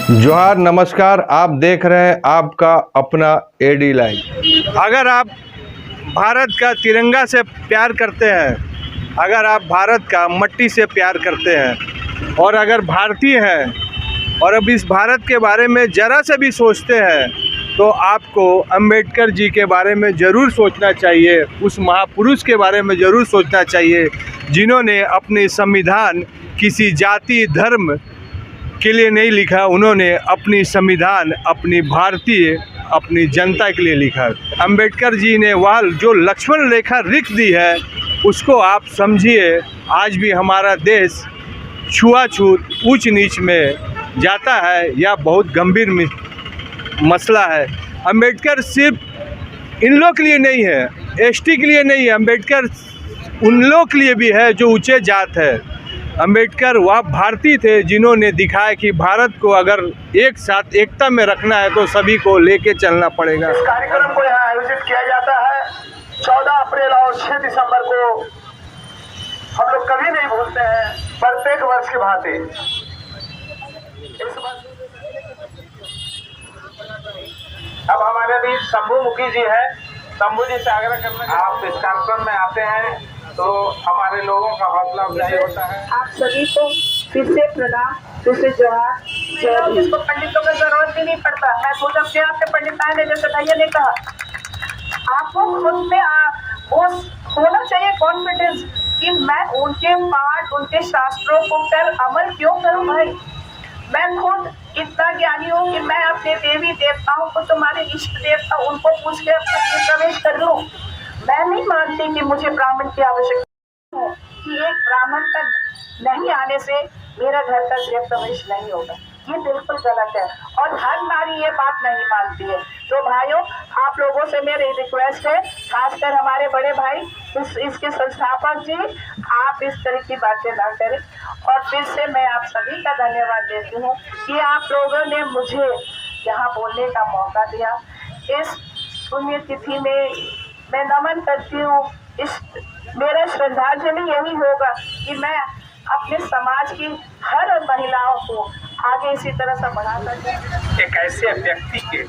जोहार, नमस्कार। आप देख रहे हैं आपका अपना एडी लाइव। अगर आप भारत का तिरंगा से प्यार करते हैं, अगर आप भारत का मट्टी से प्यार करते हैं और अगर भारतीय हैं और अब इस भारत के बारे में ज़रा से भी सोचते हैं तो आपको अंबेडकर जी के बारे में ज़रूर सोचना चाहिए। उस महापुरुष के बारे में ज़रूर सोचना चाहिए जिन्होंने अपने संविधान किसी जाति धर्म के लिए नहीं लिखा। उन्होंने अपनी संविधान अपनी भारतीय अपनी जनता के लिए लिखा। अंबेडकर जी ने वह जो लक्ष्मण रेखा लिख दी है उसको आप समझिए। आज भी हमारा देश छुआछूत ऊंच नीच में जाता है, यह बहुत गंभीर मसला है। अंबेडकर सिर्फ इन लोग के लिए नहीं है, एसटी के लिए नहीं है, अंबेडकर उन लोग के लिए भी है जो ऊंचे जात है। अंबेडकर वह भारतीय थे जिन्होंने दिखाया कि भारत को अगर एक साथ एकता में रखना है तो सभी को लेके चलना पड़ेगा। इस कार्यक्रम को यहाँ आयोजित किया जाता है 14 अप्रैल और 6 दिसंबर को। हम लोग कभी नहीं भूलते हैं, प्रत्येक वर्ष की भांति अब हमारे बीच शंभू मुखी जी है। शंभू जी से आग्रह करना, आप इस कार्यक्रम में आते हैं तो हमारे लोगों का हौसला अफजाई होता है। आप सभी को फिर से प्रणाम, फिर से जोहार। जिसको पंडितों की जरूरत भी नहीं पड़ता, मैं खुद अपने आप से पंडित आए जैसे भैया ने कहा। आपको खुद में वो होना चाहिए कॉन्फिडेंस कि मैं उनके पाठ उनके शास्त्रों को पर अमल क्यों करूं। भाई मैं खुद इतना ज्ञानी हूँ कि मैं अपने देवी देवताओं को, तुम्हारे इष्ट देवता, उनको पूछ के अपने प्रवेश कर लूँ। मैं नहीं मानती कि मुझे ब्राह्मण की आवश्यकता है, कि एक ब्राह्मण का नहीं आने से मेरा घर का गृह प्रवेश नहीं होगा। ये बिल्कुल गलत है और हर नारी ये बात नहीं मानती है। तो भाइयों, आप लोगों से मेरी रिक्वेस्ट है, खासकर हमारे बड़े भाई इसके संस्थापक जी, आप इस तरह की बातें ना करें। और फिर से मैं आप सभी का धन्यवाद देती हूँ कि आप लोगों ने मुझे यहाँ बोलने का मौका दिया। इस पुण्यतिथि में मैं नमन करती हूँ। इस मेरा श्रद्धांजलि यही होगा कि मैं अपने समाज की हर महिलाओं को आगे इसी तरह से बढ़ा सकूं। एक ऐसे व्यक्ति के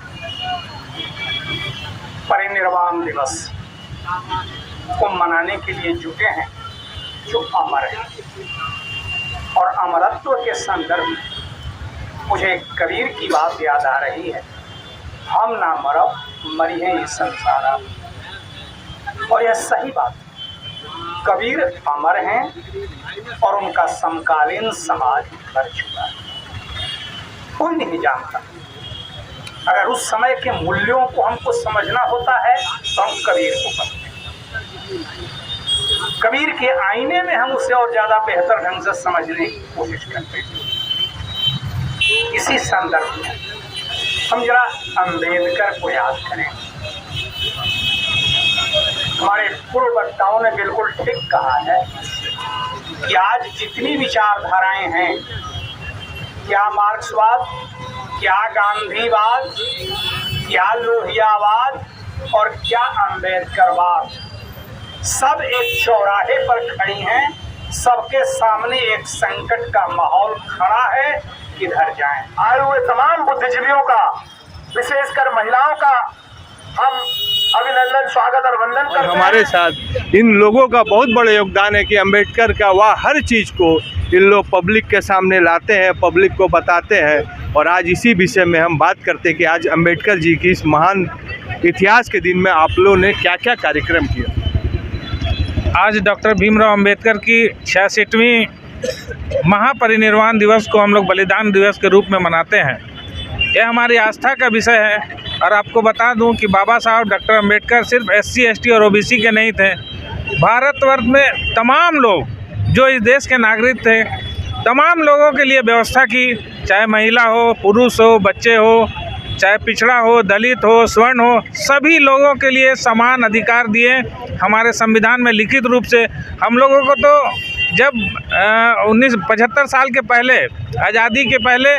परिनिर्वाण दिवस को मनाने के लिए जुटे हैं जो अमर है। और अमरत्व के संदर्भ में मुझे कबीर की बात याद आ रही है, हम ना मरब मरी है ये संसार। और यह सही बात, कबीर अमर हैं और उनका समकालीन समाज कर चुका है, कोई नहीं जानता। अगर उस समय के मूल्यों को हमको समझना होता है तो हम कबीर को पढ़ते हैं। कबीर के आईने में हम उसे और ज़्यादा बेहतर ढंग से समझने की कोशिश करते हैं। इसी संदर्भ में हम जरा अंबेडकर को याद करें। हमारे पूर्व वक्ताओं ने बिल्कुल ठीक कहा है कि आज जितनी विचारधाराएं हैं, क्या मार्क्सवाद, क्या गांधीवाद, क्या लोहियावाद और क्या अंबेडकरवाद, सब एक चौराहे पर खड़ी हैं। सबके सामने एक संकट का माहौल खड़ा है, किधर जाएं। आए हुए तमाम बुद्धिजीवियों का, विशेषकर महिलाओं का हम अभिनंदन, स्वागत और वंदन करते हैं। हमारे साथ इन लोगों का बहुत बड़ा योगदान है कि अंबेडकर का वह हर चीज़ को इन लोग पब्लिक के सामने लाते हैं, पब्लिक को बताते हैं। और आज इसी विषय में हम बात करते हैं कि आज अंबेडकर जी की इस महान इतिहास के दिन में आप लोगों ने क्या क्या कार्यक्रम किया। आज डॉक्टर भीमराव अंबेडकर की 66वीं महापरिनिर्वाण दिवस को हम लोग बलिदान दिवस के रूप में मनाते हैं। यह हमारी आस्था का विषय है। और आपको बता दूं कि बाबा साहब डॉक्टर अंबेडकर सिर्फ SC ST और OBC के नहीं थे। भारतवर्ष में तमाम लोग जो इस देश के नागरिक थे, तमाम लोगों के लिए व्यवस्था की, चाहे महिला हो, पुरुष हो, बच्चे हो, चाहे पिछड़ा हो, दलित हो, स्वर्ण हो, सभी लोगों के लिए समान अधिकार दिए हमारे संविधान में लिखित रूप से। हम लोगों को तो जब 75 साल के पहले, आज़ादी के पहले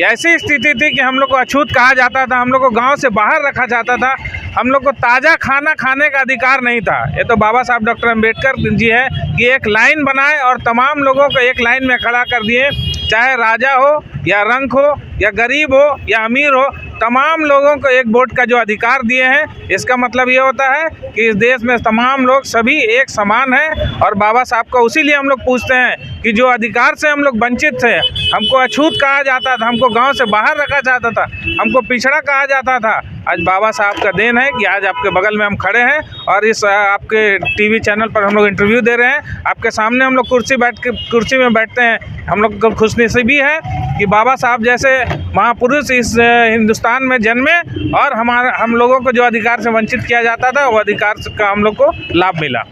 ऐसी स्थिति थी कि हम लोग को अछूत कहा जाता था, हम लोग को गांव से बाहर रखा जाता था, हम लोग को ताज़ा खाना खाने का अधिकार नहीं था। ये तो बाबा साहब डॉक्टर अंबेडकर जी है कि एक लाइन बनाए और तमाम लोगों को एक लाइन में खड़ा कर दिए चाहे राजा हो या रंक हो या गरीब हो या अमीर हो, तमाम लोगों को एक वोट का जो अधिकार दिए हैं, इसका मतलब ये होता है कि इस देश में तमाम लोग सभी एक समान हैं। और बाबा साहब को उसीलिए हम लोग पूछते हैं कि जो अधिकार से हम लोग वंचित थे, हमको अछूत कहा जाता था, हमको गांव से बाहर रखा जाता था, हमको पिछड़ा कहा जाता था, आज बाबा साहब का देन है कि आज आपके बगल में हम खड़े हैं और इस आपके टीवी चैनल पर हम लोग इंटरव्यू दे रहे हैं। आपके सामने हम लोग कुर्सी में बैठते हैं। हम लोग को खुशनसीबी है कि बाबा साहब जैसे महापुरुष इस हिंदुस्तान में जन्मे और हम लोगों को जो अधिकार से वंचित किया जाता था, वो अधिकार का हम लोग को लाभ मिला।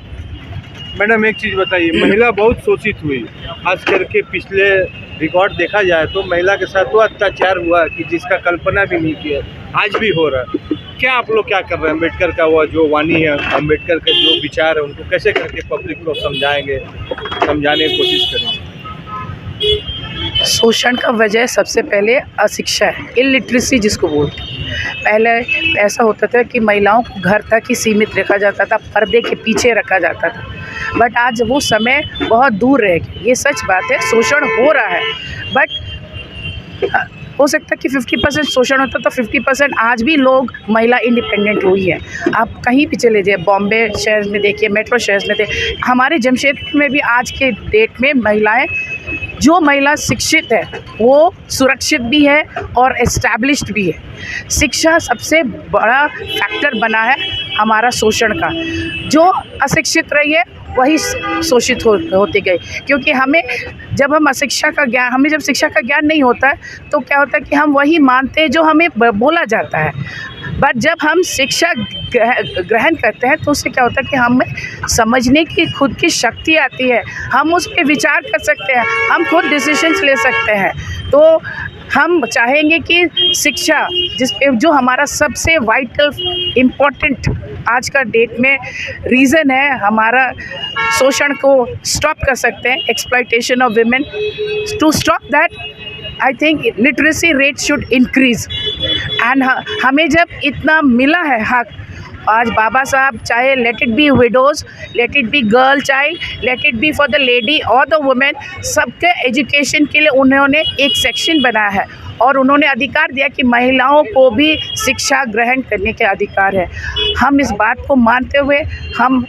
मैडम एक चीज़ बताइए, महिला बहुत शोषित हुई, खास करके पिछले रिकॉर्ड देखा जाए तो महिला के साथ वो अत्याचार हुआ कि जिसका कल्पना भी नहीं किया, आज भी हो रहा है। क्या आप लोग क्या कर रहे हैं? अम्बेडकर का वो जो वाणी है, अम्बेडकर के जो विचार है, उनको कैसे करके पब्लिक को समझाएंगे, समझाने की कोशिश करेंगे? शोषण का वजह सबसे पहले अशिक्षा है, इलिटरेसी जिसको बोलते हैं। पहले ऐसा होता था कि महिलाओं को घर तक ही सीमित रखा जाता था, पर्दे के पीछे रखा जाता था, बट आज वो समय बहुत दूर रह गया। ये सच बात है, शोषण हो रहा है, बट हो सकता है कि 50% शोषण होता तो 50% आज भी लोग महिला इंडिपेंडेंट हुई है। आप कहीं भी चले जाइए, बॉम्बे शहर में देखिए, मेट्रो शहर में देखिए, हमारे जमशेदपुर में भी आज के डेट में महिलाएं, जो महिला शिक्षित है वो सुरक्षित भी है और एस्टैब्लिश्ड भी है। शिक्षा सबसे बड़ा फैक्टर बना है हमारा शोषण का। जो अशिक्षित रही है वही शोषित होते गए, क्योंकि हमें जब शिक्षा का ज्ञान नहीं होता है तो क्या होता है कि हम वही मानते हैं जो हमें बोला जाता है। बट जब हम शिक्षा ग्रहण करते हैं तो उससे क्या होता है कि हमें समझने की खुद की शक्ति आती है, हम उस पर विचार कर सकते हैं, हम खुद डिसीजंस ले सकते हैं। तो हम चाहेंगे कि शिक्षा जो हमारा सबसे वाइटल इम्पोर्टेंट आज का डेट में रीज़न है, हमारा शोषण को स्टॉप कर सकते हैं, exploitation of women. To stop that I think literacy rate should increase. And हमें जब इतना मिला है हक, आज बाबा साहब चाहे let it be widows, let it be girl child, let it be for the lady और द वुमेन, सबके एजुकेशन के लिए उन्होंने एक सेक्शन बनाया है और उन्होंने अधिकार दिया कि महिलाओं को भी शिक्षा ग्रहण करने के अधिकार है। हम इस बात को मानते हुए हम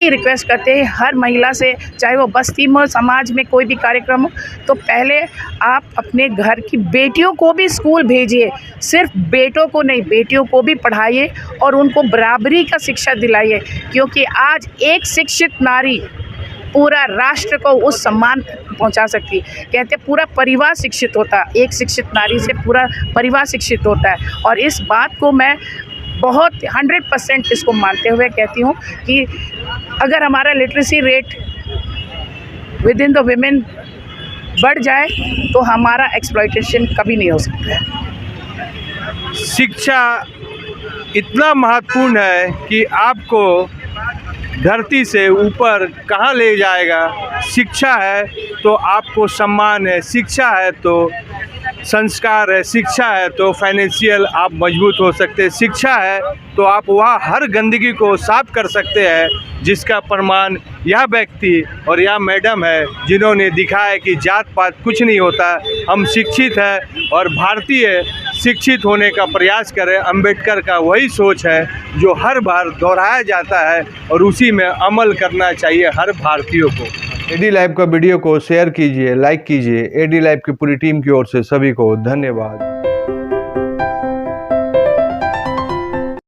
रिक्वेस्ट करते हैं हर महिला से, चाहे वो बस्ती में समाज में कोई भी कार्यक्रम हो, तो पहले आप अपने घर की बेटियों को भी स्कूल भेजिए। सिर्फ बेटों को नहीं, बेटियों को भी पढ़ाइए और उनको बराबरी का शिक्षा दिलाइए, क्योंकि आज एक शिक्षित नारी पूरा राष्ट्र को उस सम्मान पहुंचा सकती है। कहते हैं पूरा परिवार शिक्षित होता है, एक शिक्षित नारी से पूरा परिवार शिक्षित होता है। और इस बात को मैं बहुत 100% इसको मानते हुए कहती हूँ कि अगर हमारा literacy rate with in the women बढ़ जाए तो हमारा एक्सप्लॉयटेशन कभी नहीं हो सकता है। शिक्षा इतना महत्वपूर्ण है कि आपको धरती से ऊपर कहाँ ले जाएगा। शिक्षा है तो आपको सम्मान है, शिक्षा है तो संस्कार है, शिक्षा है तो फाइनेंशियल आप मजबूत हो सकते हैं, शिक्षा है तो आप वहाँ हर गंदगी को साफ कर सकते हैं, जिसका प्रमाण यह व्यक्ति और यह मैडम है जिन्होंने दिखाया कि जात पात कुछ नहीं होता। हम शिक्षित हैं और भारतीय शिक्षित होने का प्रयास करें। अम्बेडकर का वही सोच है जो हर बार दोहराया जाता है और उसी में अमल करना चाहिए हर भारतीयों को। एडी लाइव का वीडियो को शेयर कीजिए, लाइक कीजिए। एडी लाइव की पूरी टीम की ओर से सभी को धन्यवाद।